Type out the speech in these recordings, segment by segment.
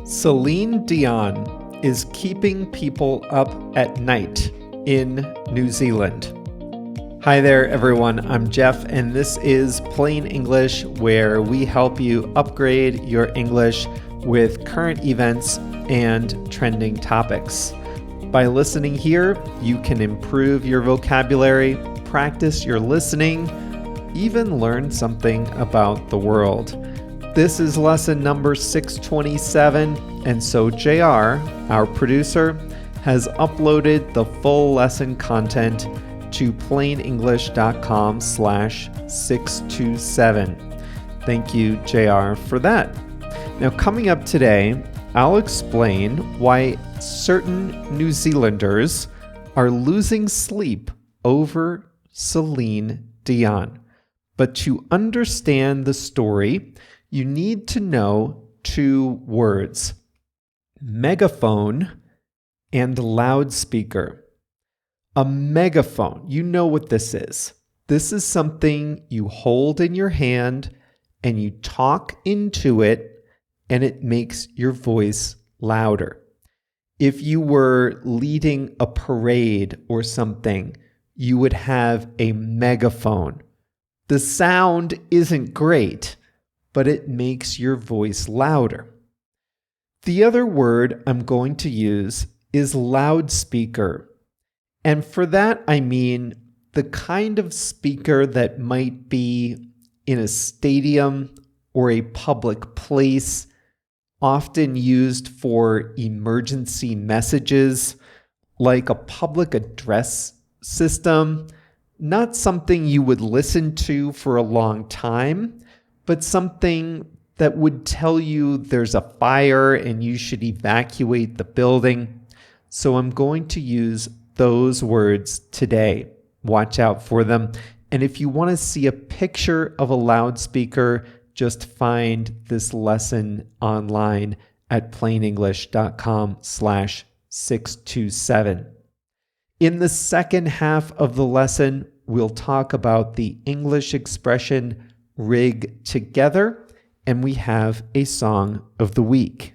Celine Dion is keeping people up at night in New Zealand. Hi there, everyone. I'm Jeff, and this is Plain English, where we help you upgrade your English with current events and trending topics. By listening here, you can improve your vocabulary, practice your listening, even learn something about the world. This is lesson number 627, and so JR, our producer, has uploaded the full lesson content to plainenglish.com/627. Thank you, JR, for that. Now, coming up today, I'll explain why certain New Zealanders are losing sleep over Celine Dion. But to understand the story, you need to know two words: megaphone and loudspeaker. A megaphone, you know what this is. This is something you hold in your hand and you talk into it, and it makes your voice louder. If you were leading a parade or something, you would have a megaphone. The sound isn't great, but it makes your voice louder. The other word I'm going to use is loudspeaker. And for that, I mean the kind of speaker that might be in a stadium or a public place, often used for emergency messages, like a public address system. Not something you would listen to for a long time, but something that would tell you there's a fire and you should evacuate the building. So I'm going to use those words today. Watch out for them. And if you want to see a picture of a loudspeaker, just find this lesson online at plainenglish.com/627. In the second half of the lesson, we'll talk about the English expression rig together, and we have a song of the week.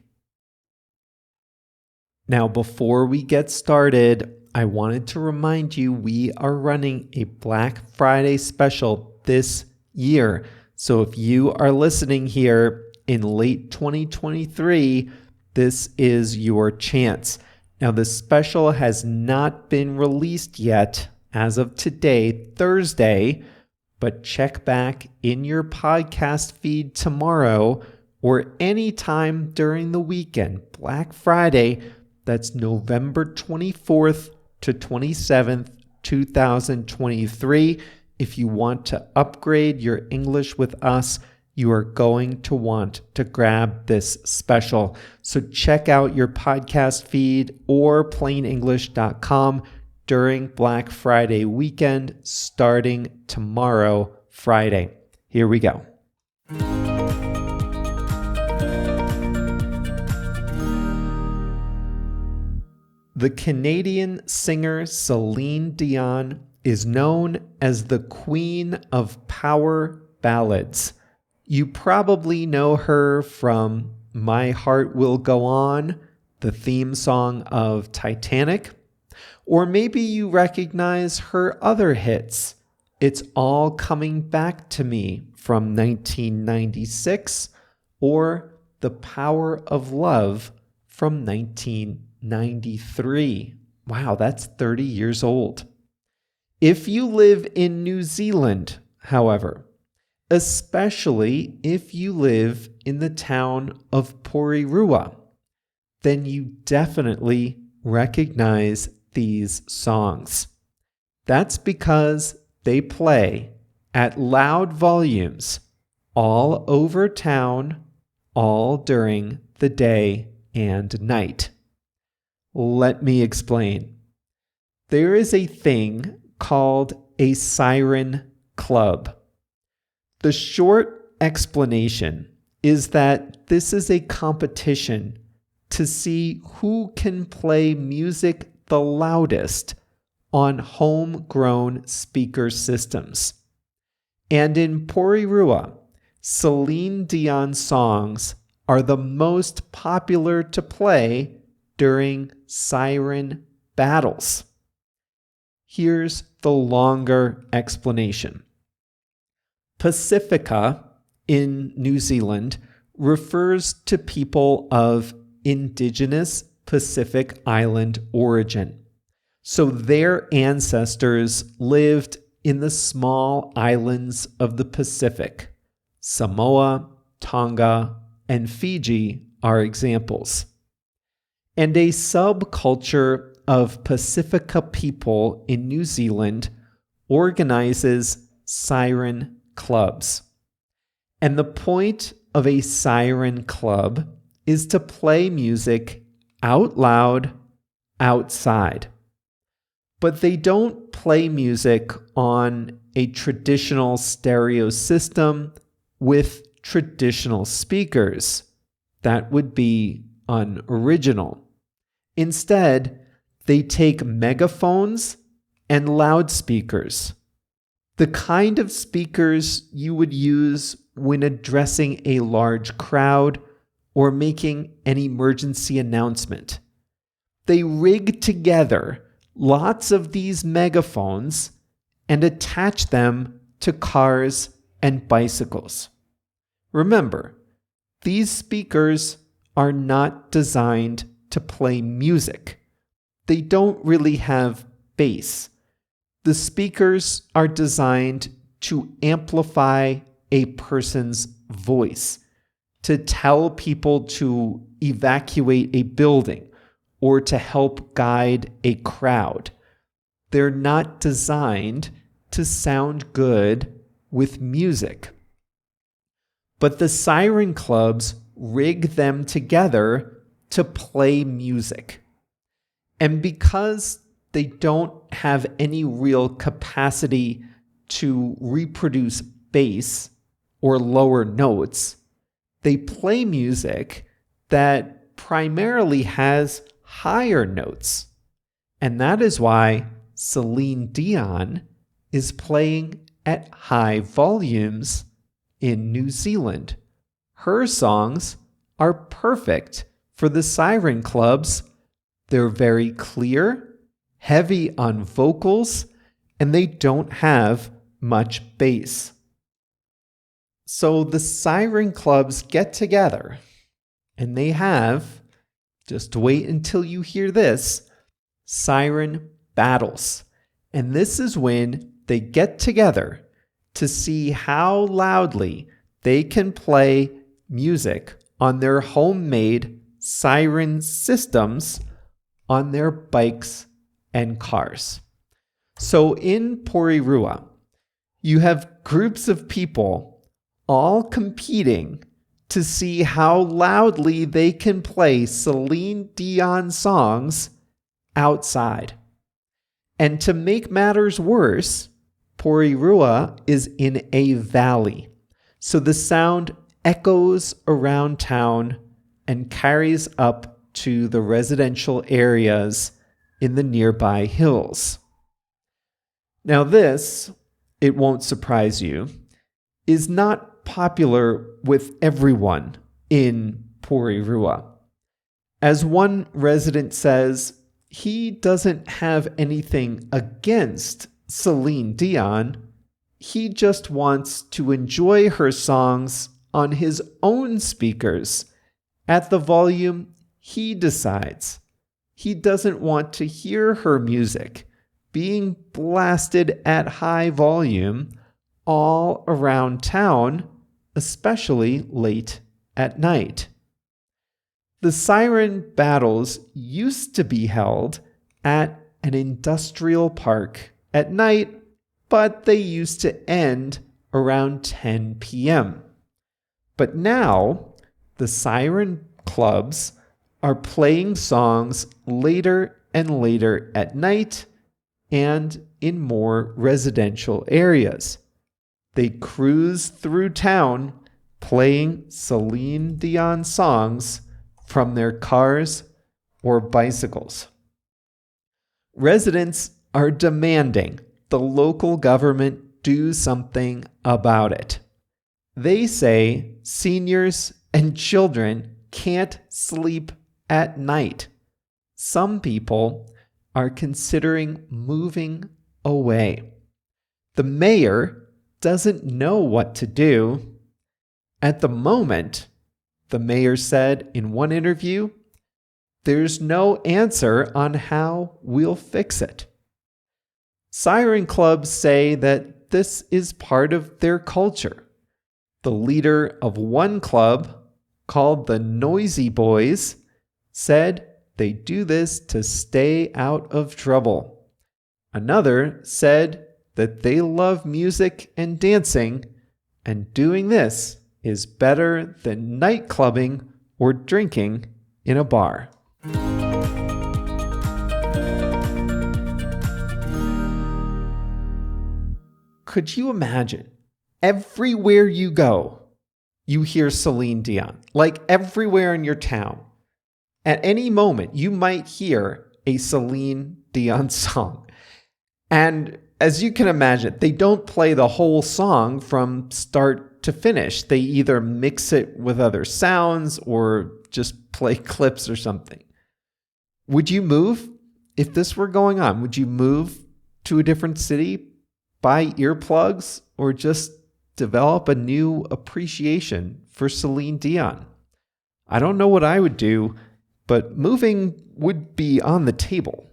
Now, before we get started, I wanted to remind you we are running a Black Friday special this year. So if you are listening here in late 2023, this is your chance. Now, the special has not been released yet as of today, Thursday, but check back in your podcast feed tomorrow or anytime during the weekend, Black Friday. That's November 24th to 27th, 2023. If you want to upgrade your English with us, you are going to want to grab this special. So check out your podcast feed or plainenglish.com during Black Friday weekend, starting tomorrow, Friday. Here we go. The Canadian singer Celine Dion is known as the Queen of Power Ballads. You probably know her from My Heart Will Go On, the theme song of Titanic. Or maybe you recognize her other hits, It's All Coming Back to Me from 1996, or The Power of Love from 1993. Wow, that's 30 years old. If you live in New Zealand, however, especially if you live in the town of Porirua, then you definitely recognize these songs. That's because they play at loud volumes all over town, all during the day and night. Let me explain. There is a thing called a siren club. The short explanation is that this is a competition to see who can play music the loudest on homegrown speaker systems. And in Porirua, Celine Dion songs are the most popular to play during siren battles. Here's the longer explanation. Pasifika in New Zealand refers to people of indigenous Pacific Island origin. So their ancestors lived in the small islands of the Pacific. Samoa, Tonga, and Fiji are examples. And a subculture of Pasifika people in New Zealand organizes siren clubs. And the point of a siren club is to play music out loud outside. But they don't play music on a traditional stereo system with traditional speakers. That would be unoriginal. Instead, they take megaphones and loudspeakers, the kind of speakers you would use when addressing a large crowd or making an emergency announcement. They rig together lots of these megaphones and attach them to cars and bicycles. Remember, these speakers are not designed to play music. They don't really have bass. The speakers are designed to amplify a person's voice, to tell people to evacuate a building, or to help guide a crowd. They're not designed to sound good with music. But the siren clubs rig them together to play music. And because they don't have any real capacity to reproduce bass or lower notes, they play music that primarily has higher notes. And that is why Celine Dion is playing at high volumes in New Zealand. Her songs are perfect for the siren clubs. They're very clear, heavy on vocals, and they don't have much bass. So the siren clubs get together, and they have, just wait until you hear this, siren battles. And this is when they get together to see how loudly they can play music on their homemade siren systems on their bikes and cars. So in Porirua, you have groups of people all competing to see how loudly they can play Celine Dion songs outside. And to make matters worse, Porirua is in a valley, so the sound echoes around town and carries up to the residential areas in the nearby hills. Now this, it won't surprise you, is not popular with everyone in Porirua. As one resident says, he doesn't have anything against Celine Dion. He just wants to enjoy her songs on his own speakers at the volume he decides. He doesn't want to hear her music being blasted at high volume all around town, especially late at night. The siren battles used to be held at an industrial park at night, but they used to end around 10 p.m. But now, the siren clubs are playing songs later and later at night and in more residential areas. They cruise through town playing Celine Dion songs from their cars or bicycles. Residents are demanding the local government do something about it. They say seniors and children can't sleep at night. Some people are considering moving away. The mayor doesn't know what to do. At the moment, the mayor said in one interview, there's no answer on how we'll fix it. Siren clubs say that this is part of their culture. The leader of one club, called the Noisy Boys, said they do this to stay out of trouble. Another said that they love music and dancing, and doing this is better than night clubbing or drinking in a bar. Could you imagine? Everywhere you go, you hear Celine Dion. Like everywhere in your town. At any moment, you might hear a Celine Dion song. And as you can imagine, they don't play the whole song from start to finish. They either mix it with other sounds or just play clips or something. Would you move if this were going on? Would you move to a different city, buy earplugs, or just develop a new appreciation for Celine Dion? I don't know what I would do, but moving would be on the table.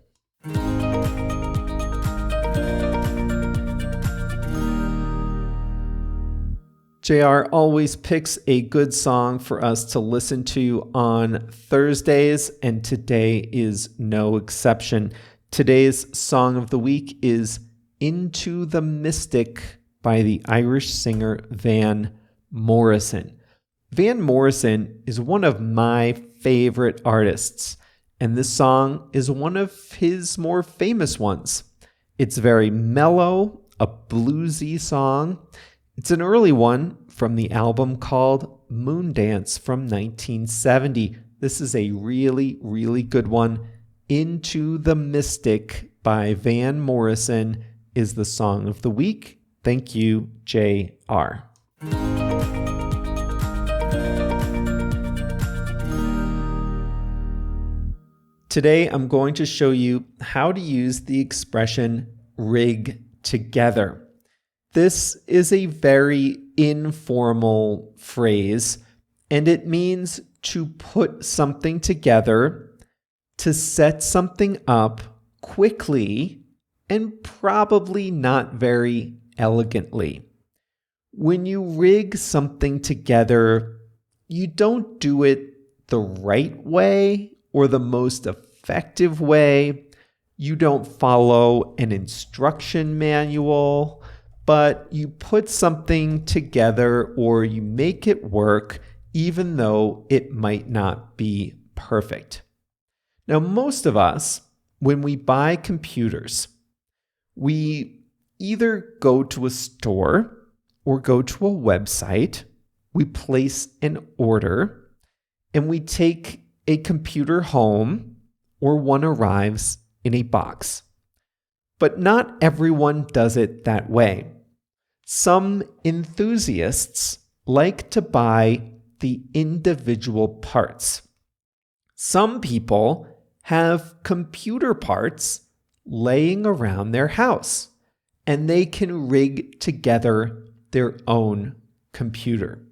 JR always picks a good song for us to listen to on Thursdays, and today is no exception. Today's song of the week is Into the Mystic by the Irish singer Van Morrison. Van Morrison is one of my favorite artists, and this song is one of his more famous ones. It's very mellow, a bluesy song. It's an early one from the album called Moondance from 1970. This is a really, really good one. Into the Mystic by Van Morrison is the song of the week. Thank you, JR. Today, I'm going to show you how to use the expression rig together. This is a very informal phrase, and it means to put something together, to set something up quickly, and probably not very elegantly. When you rig something together, you don't do it the right way or the most effective way. You don't follow an instruction manual, but you put something together or you make it work even though it might not be perfect. Now, most of us, when we buy computers, we either go to a store or go to a website, we place an order, and we take a computer home or one arrives in a box. But not everyone does it that way. Some enthusiasts like to buy the individual parts. Some people have computer parts laying around their house, and they can rig together their own computer.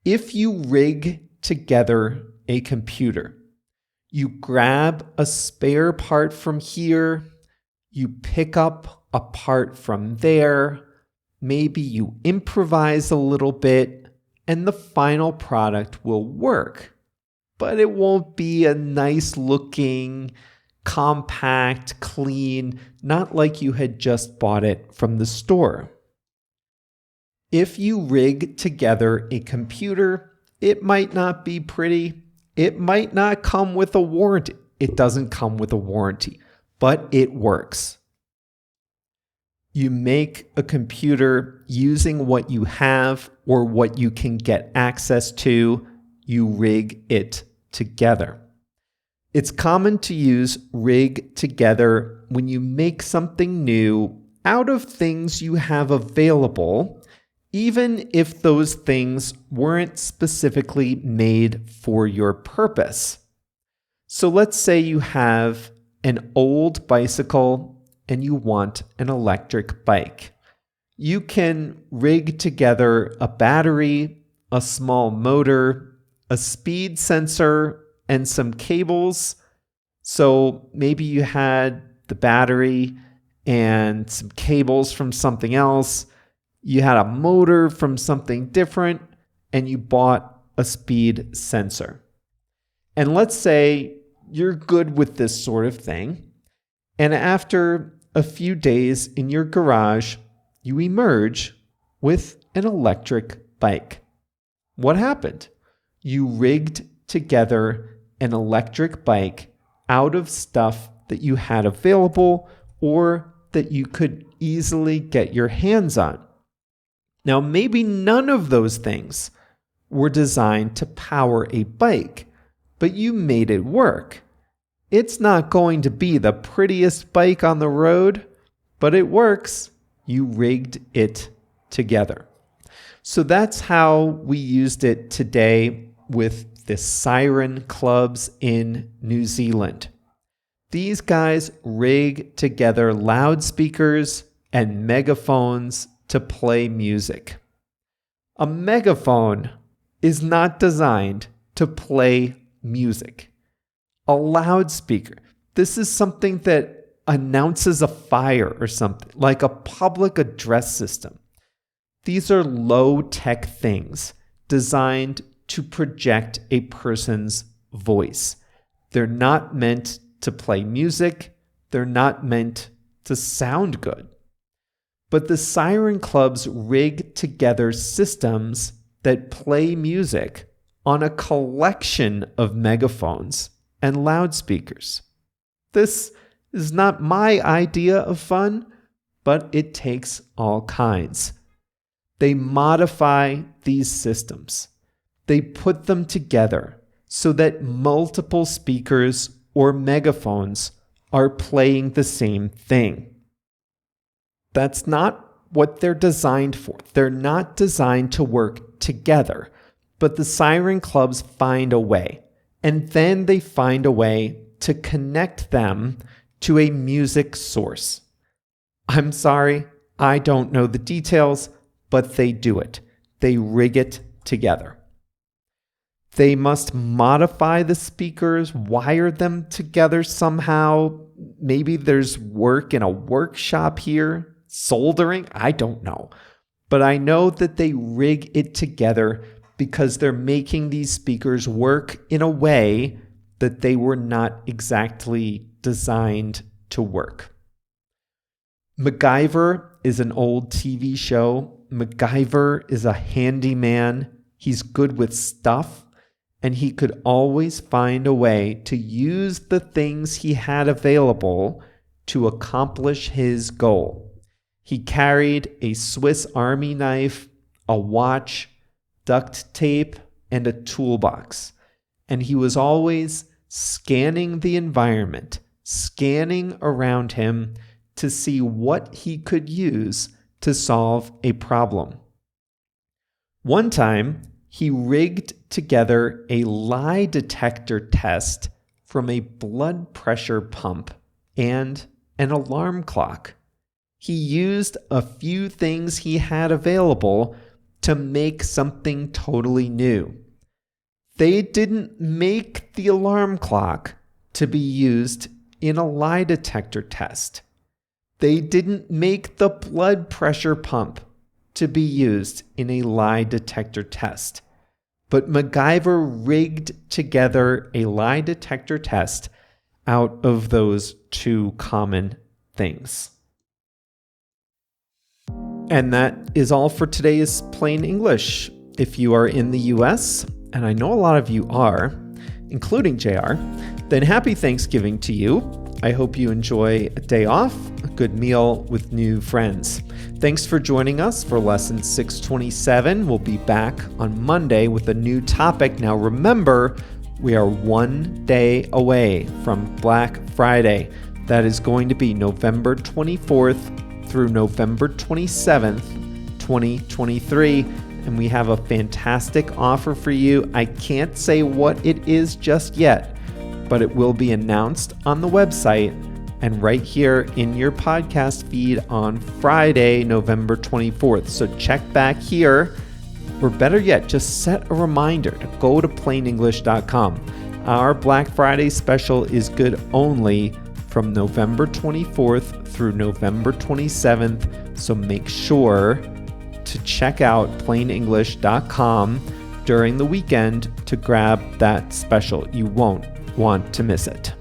If you rig together a computer, you grab a spare part from here, you pick up a part from there, maybe you improvise a little bit, and the final product will work. But it won't be a nice looking, compact, clean, not like you had just bought it from the store. If you rig together a computer, it might not be pretty. It might not come with a warranty. It doesn't come with a warranty, but it works. You make a computer using what you have or what you can get access to. You rig it together. It's common to use rig together when you make something new out of things you have available even if those things weren't specifically made for your purpose. So let's say you have an old bicycle and you want an electric bike. You can rig together a battery, a small motor, a speed sensor, and some cables. So maybe you had the battery and some cables from something else. You had a motor from something different, and you bought a speed sensor. And let's say you're good with this sort of thing, and after a few days in your garage, you emerge with an electric bike. What happened? You rigged together an electric bike out of stuff that you had available or that you could easily get your hands on. Now, maybe none of those things were designed to power a bike, but you made it work. It's not going to be the prettiest bike on the road, but it works. You rigged it together. So that's how we used it today with the siren clubs in New Zealand. These guys rig together loudspeakers and megaphones to play music. A megaphone is not designed to play music. A loudspeaker, this is something that announces a fire or something, like a public address system. These are low-tech things designed to project a person's voice. They're not meant to play music. They're not meant to sound good. But the siren clubs rig together systems that play music on a collection of megaphones and loudspeakers. This is not my idea of fun, but it takes all kinds. They modify these systems. They put them together so that multiple speakers or megaphones are playing the same thing. That's not what they're designed for. They're not designed to work together, but the siren clubs find a way, and then they find a way to connect them to a music source. I'm sorry, I don't know the details, but they do it. They rig it together. They must modify the speakers, wire them together somehow. Maybe there's work in a workshop here, soldering, I don't know. But I know that they rig it together because they're making these speakers work in a way that they were not exactly designed to work. MacGyver is an old TV show. MacGyver is a handyman. He's good with stuff, and he could always find a way to use the things he had available to accomplish his goal. He carried a Swiss Army knife, a watch, duct tape, and a toolbox. And he was always scanning the environment, scanning around him to see what he could use to solve a problem. One time, he rigged together a lie detector test from a blood pressure pump and an alarm clock. He used a few things he had available to make something totally new. They didn't make the alarm clock to be used in a lie detector test. They didn't make the blood pressure pump to be used in a lie detector test. But MacGyver rigged together a lie detector test out of those two common things. And that is all for today's Plain English. If you are in the US, and I know a lot of you are, including JR, then happy Thanksgiving to you. I hope you enjoy a day off, a good meal with new friends. Thanks for joining us for lesson 627. We'll be back on Monday with a new topic. Now remember, we are one day away from Black Friday. That is going to be November 24th through November 27th, 2023. And we have a fantastic offer for you. I can't say what it is just yet, but it will be announced on the website and right here in your podcast feed on Friday, November 24th. So check back here, or better yet, just set a reminder to go to plainenglish.com. Our Black Friday special is good only from November 24th through November 27th. So make sure to check out plainenglish.com during the weekend to grab that special. You won't want to miss it.